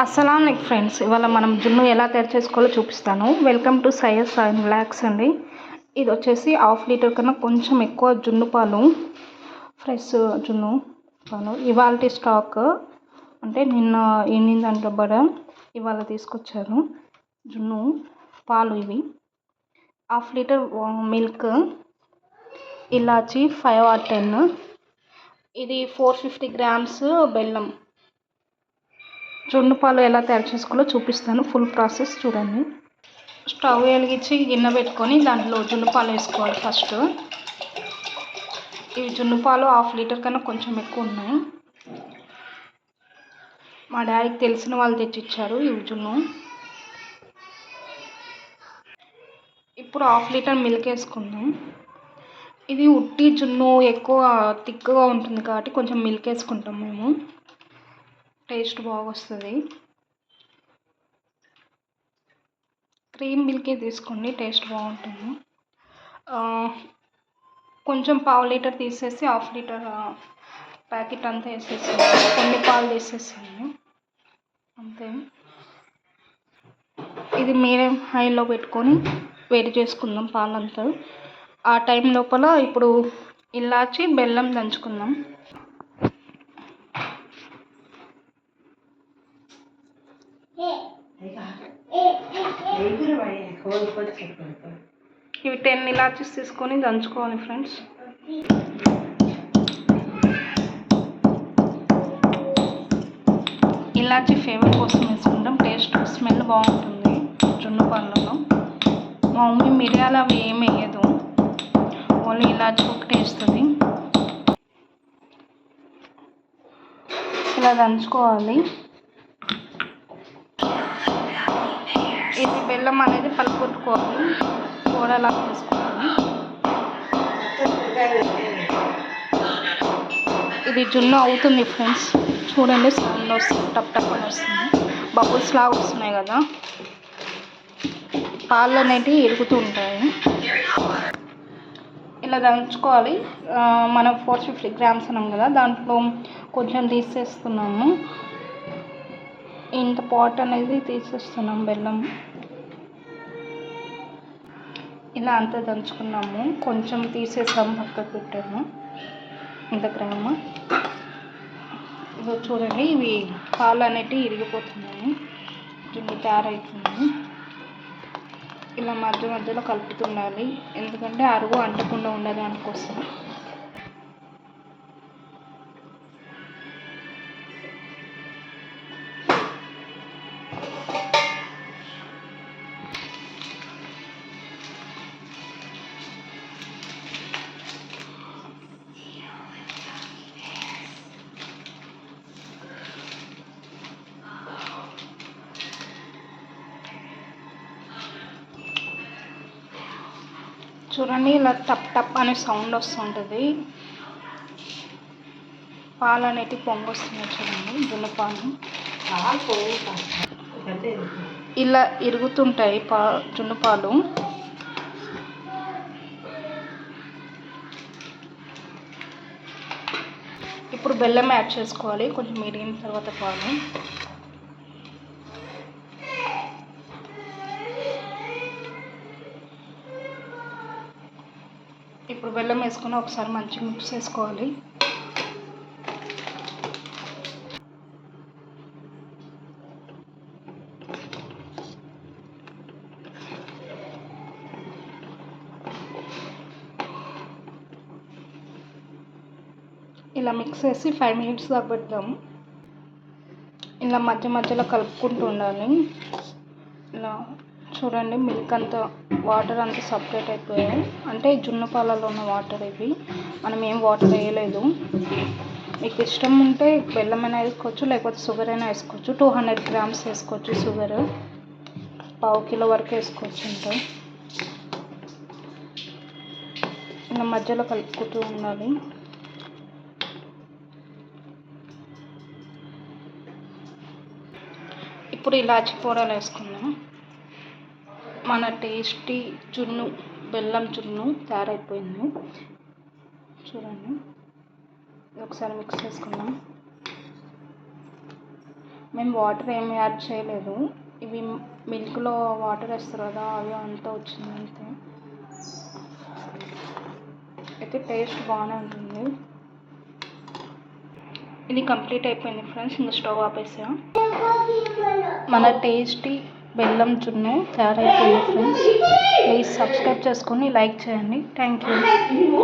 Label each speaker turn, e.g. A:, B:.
A: అస్సలం ఫ్రెండ్స్, ఇవాళ మనం జున్ను ఎలా తయారు చేసుకోవాలో చూపిస్తాను. Welcome to Syed sine vlogs అండి. ఇది వచ్చేసి హాఫ్ లీటర్ కన్నా కొంచెం ఎక్కువ జున్ను పాలు, ఫ్రెష్ జున్ను పాలు. ఇవాళ స్టాక్ అంటే నిన్న ఎండిందంటే ఇవాళ తీసుకొచ్చారు జున్ను పాలు. ఇవి half litre milk, elaichi 5 or 10, ఇది 450 grams బెల్లం. జున్ను పాలు ఎలా తయారు చేసుకోవాలో చూపిస్తాను, ఫుల్ ప్రాసెస్ చూడండి. స్టవ్ వెలిగించి గిన్నె పెట్టుకొని దాంట్లో జున్ను పాలు వేసుకోవాలి. ఫస్ట్ ఇవి జున్ను పాలు హాఫ్ లీటర్ కన్నా కొంచెం ఎక్కువ ఉన్నాయి. మా డాడీకి తెలిసిన వాళ్ళు తెచ్చిచ్చారు ఇవి జున్ను. ఇప్పుడు హాఫ్ లీటర్ మిల్క్ వేసుకుందాం. ఇది ఉట్టి జున్ను ఎక్కువ థిక్గా ఉంటుంది కాబట్టి కొంచెం మిల్క్ వేసుకుంటాం మేము, టేస్ట్ బాగా వస్తుంది. క్రీమ్ మిల్కే తీసుకోండి, టేస్ట్ బాగుంటుంది. కొంచెం పావు లీటర్ తీసేసి హాఫ్ లీటర్ ప్యాకెట్ అంతా వేసేసాను. కొన్ని పాలు తీసేసాను అంతే. ఇది మీడియం హైలో పెట్టుకొని వేడి చేసుకుందాం పాలంతా. ఆ టైం లోపల ఇప్పుడు ఇలాచి బెల్లం దంచుకుందాం. ఇవి 10 ఇలాచీస్ తీసుకొని దంచుకోవాలి ఫ్రెండ్స్. ఇలాచీ ఫ్లేవర్ కోసం వేసుకుంటాం, టేస్ట్ స్మెల్ బాగుంటుంది జున్ను పాలలో. మా మమ్మీ మిరియాలు అవి ఏమి వేయదు, ఓన్లీ ఇలాచీ ఒకటి వేస్తుంది. ఇలా దంచుకోవాలి. ఇది బెల్లం అనేది పలుకొట్టుకోవాలి, కూరలా వేసుకోవాలి. ఇది జున్ను అవుతుంది ఫ్రెండ్స్, చూడండి సౌండ్ వస్తుంది, టప్ టప్ అని వస్తుంది, బబుల్స్ లాగా వస్తున్నాయి కదా. పాలు అనేటివి ఎరుగుతూ ఉంటాయి. ఇలా దంచుకోవాలి. మనం 450 grams అన్నాం కదా, దాంట్లో కొంచెం తీసేస్తున్నాము. ఇంత పాట్ అనేది తీసేస్తున్నాం బెల్లం. ఇలా అంతా దంచుకున్నాము, కొంచెం తీసేసాము, పక్కకు పెట్టాము. ఇంత గ్రాము ఇదో చూడండి, ఇవి పాలు అనేటివి ఇరిగిపోతున్నాయి, జున్ను తయారవుతుంది. ఇలా మధ్య మధ్యలో కలుపుతుండాలి, ఎందుకంటే అరుగు అంటకుండా ఉండదు దానికోసం. చూడండి ఇలా టప్ టప్ అనే సౌండ్ వస్తుంటుంది, పాలు అనేటివి పొంగి వస్తున్నాయి. చూడండి జున్ను పాలు ఇలా ఇరుగుతుంటాయి జున్ను పాలు. ఇప్పుడు బెల్లం యాడ్ చేసుకోవాలి, కొంచెం మిరిగిన తర్వాత పాలు. ఇప్పుడు బెల్లం వేసుకొని ఒకసారి మంచిగా మిక్స్ చేసుకోవాలి. ఇలా మిక్స్ చేసి 5 minutes దాకా పెడదాము. ఇలా మధ్య మధ్యలో కలుపుకుంటూ ఉండాలి. ఇలా చూడండి, మిల్క్ అంతా వాటర్ అంతా సపరేట్ అయిపోయాయి, అంటే జున్ను పాలలో ఉన్న వాటర్ ఇవి, మనం ఏం వాటర్ వేయలేదు. మీకు ఇష్టం ఉంటే బెల్లం అయినా వేసుకోవచ్చు, లేకపోతే షుగర్ అయినా వేసుకోవచ్చు. 200 grams వేసుకోవచ్చు షుగర్, 1/2 kilo వరకు వేసుకోవచ్చు. అంటే ఇలా మధ్యలో కలుపుకుంటూ ఉండాలి. ఇప్పుడు ఇలాచి పౌడర్ వేసుకుందాం. మన టేస్టీ జున్ను బెల్లం జున్ను తయారైపోయింది. చూడండి, ఒకసారి మిక్స్ చేసుకుందాం. మేము వాటర్ ఏమి యాడ్ చేయలేదు. ఇవి మిల్క్లో వాటర్ వేస్తారు కదా, అవి అంతా వచ్చింది అంతే. అయితే టేస్ట్ బాగానే ఉంటుంది. ఇది కంప్లీట్ అయిపోయింది ఫ్రెండ్స్. ఇంకా స్టవ్ ఆపేసా. మన టేస్టీ బెల్లం జున్ను తయారైపోయింది ఫ్రెండ్స్. ప్లీజ్ సబ్స్క్రైబ్ చేసుకొని లైక్ చేయండి. Thank you.